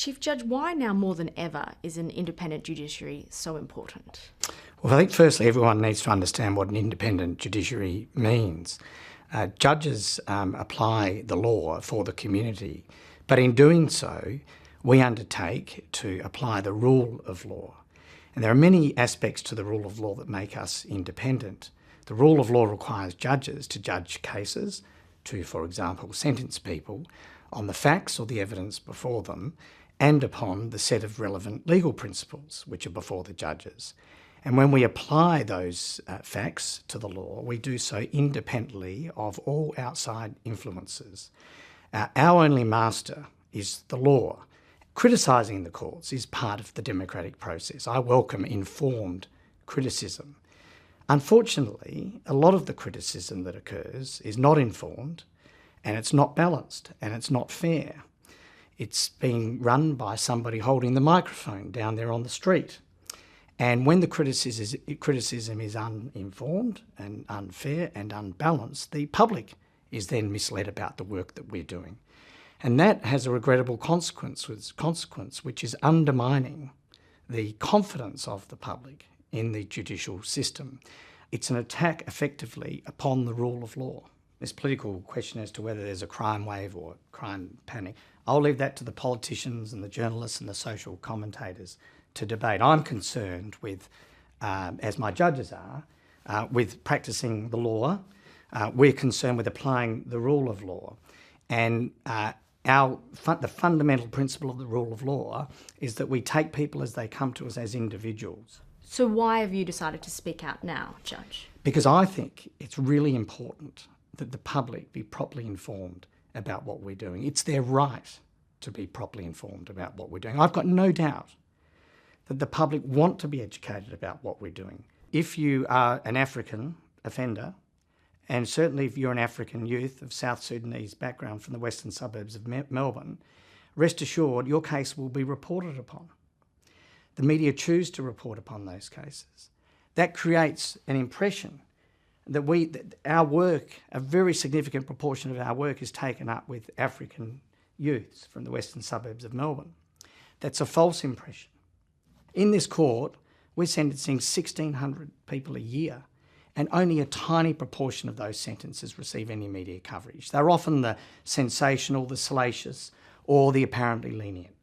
Chief Judge, why now more than ever is an independent judiciary so important? Well, I think firstly everyone needs to understand what an independent judiciary means. Judges apply the law for the community, but in doing so, we undertake to apply the rule of law. And there are many aspects to the rule of law that make us independent. The rule of law requires judges to judge cases, to, for example, sentence people on the facts or the evidence before them, and upon the set of relevant legal principles which are before the judges. And when we apply those facts to the law, we do so independently of all outside influences. Our only master is the law. Criticising the courts is part of the democratic process. I welcome informed criticism. Unfortunately, a lot of the criticism that occurs is not informed, and it's not balanced, and it's not fair. It's being run by somebody holding the microphone down there on the street. And when the criticism is uninformed and unfair and unbalanced, the public is then misled about the work that we're doing. And that has a regrettable consequence, which is undermining the confidence of the public in the judicial system. It's an attack effectively upon the rule of law. This political question as to whether there's a crime wave or crime panic, I'll leave that to the politicians and the journalists and the social commentators to debate. I'm concerned with, as my judges are, with practising the law. We're concerned with applying the rule of law. And the fundamental principle of the rule of law is that we take people as they come to us as individuals. So why have you decided to speak out now, Judge? Because I think it's really important that the public be properly informed about what we're doing. It's their right to be properly informed about what we're doing. I've got no doubt that the public want to be educated about what we're doing. If you are an African offender, and certainly if you're an African youth of South Sudanese background from the western suburbs of Melbourne, rest assured your case will be reported upon. The media choose to report upon those cases. That creates an impression that our work, a very significant proportion of our work is taken up with African youths from the western suburbs of Melbourne. That's a false impression. In this court, we're sentencing 1,600 people a year, and only a tiny proportion of those sentences receive any media coverage. They're often the sensational, the salacious, or the apparently lenient.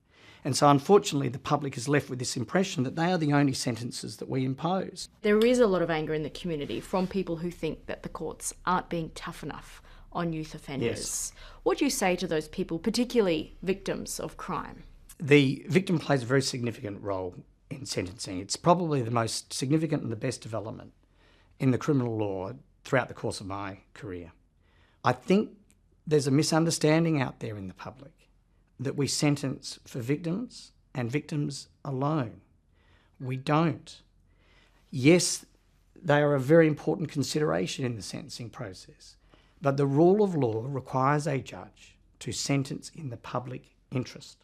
And so unfortunately, the public is left with this impression that they are the only sentences that we impose. There is a lot of anger in the community from people who think that the courts aren't being tough enough on youth offenders. Yes. What do you say to those people, particularly victims of crime? The victim plays a very significant role in sentencing. It's probably the most significant and the best development in the criminal law throughout the course of my career. I think there's a misunderstanding out there in the public that we sentence for victims and victims alone. We don't. Yes, they are a very important consideration in the sentencing process, but the rule of law requires a judge to sentence in the public interest.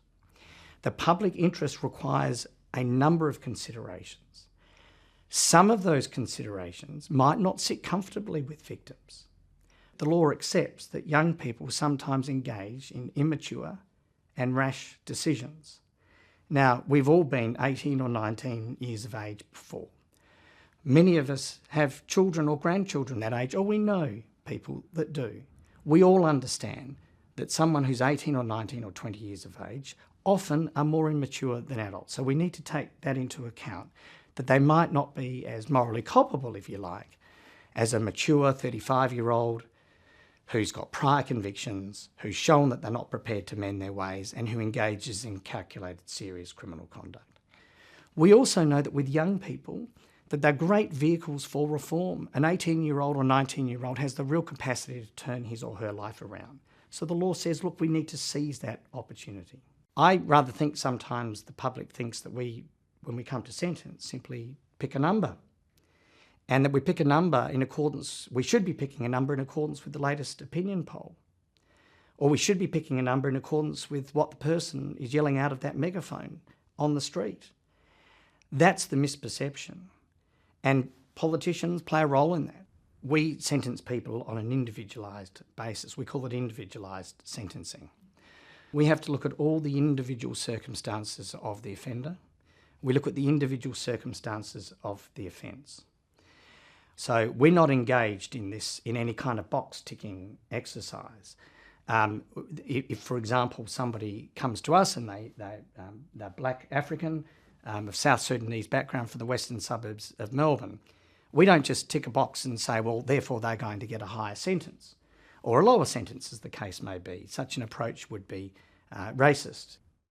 The public interest requires a number of considerations. Some of those considerations might not sit comfortably with victims. The law accepts that young people sometimes engage in immature and rash decisions. Now, we've all been 18 or 19 years of age before. Many of us have children or grandchildren that age, or we know people that do. We all understand that someone who's 18 or 19 or 20 years of age often are more immature than adults. So we need to take that into account, that they might not be as morally culpable, if you like, as a mature 35-year-old who's got prior convictions, who's shown that they're not prepared to mend their ways, and who engages in calculated, serious criminal conduct. We also know that with young people, that they're great vehicles for reform. An 18-year-old or 19-year-old has the real capacity to turn his or her life around. So the law says, look, we need to seize that opportunity. I rather think sometimes the public thinks that we, when we come to sentence, simply pick a number. And that we pick a number in accordance, we should be picking a number in accordance with the latest opinion poll. Or we should be picking a number in accordance with what the person is yelling out of that megaphone on the street. That's the misperception. And politicians play a role in that. We sentence people on an individualised basis. We call it individualised sentencing. We have to look at all the individual circumstances of the offender. We look at the individual circumstances of the offence. So we're not engaged in this in any kind of box-ticking exercise. If, for example, somebody comes to us and they're black African, of South Sudanese background from the western suburbs of Melbourne, we don't just tick a box and say, well, therefore they're going to get a higher sentence or a lower sentence, as the case may be. Such an approach would be racist.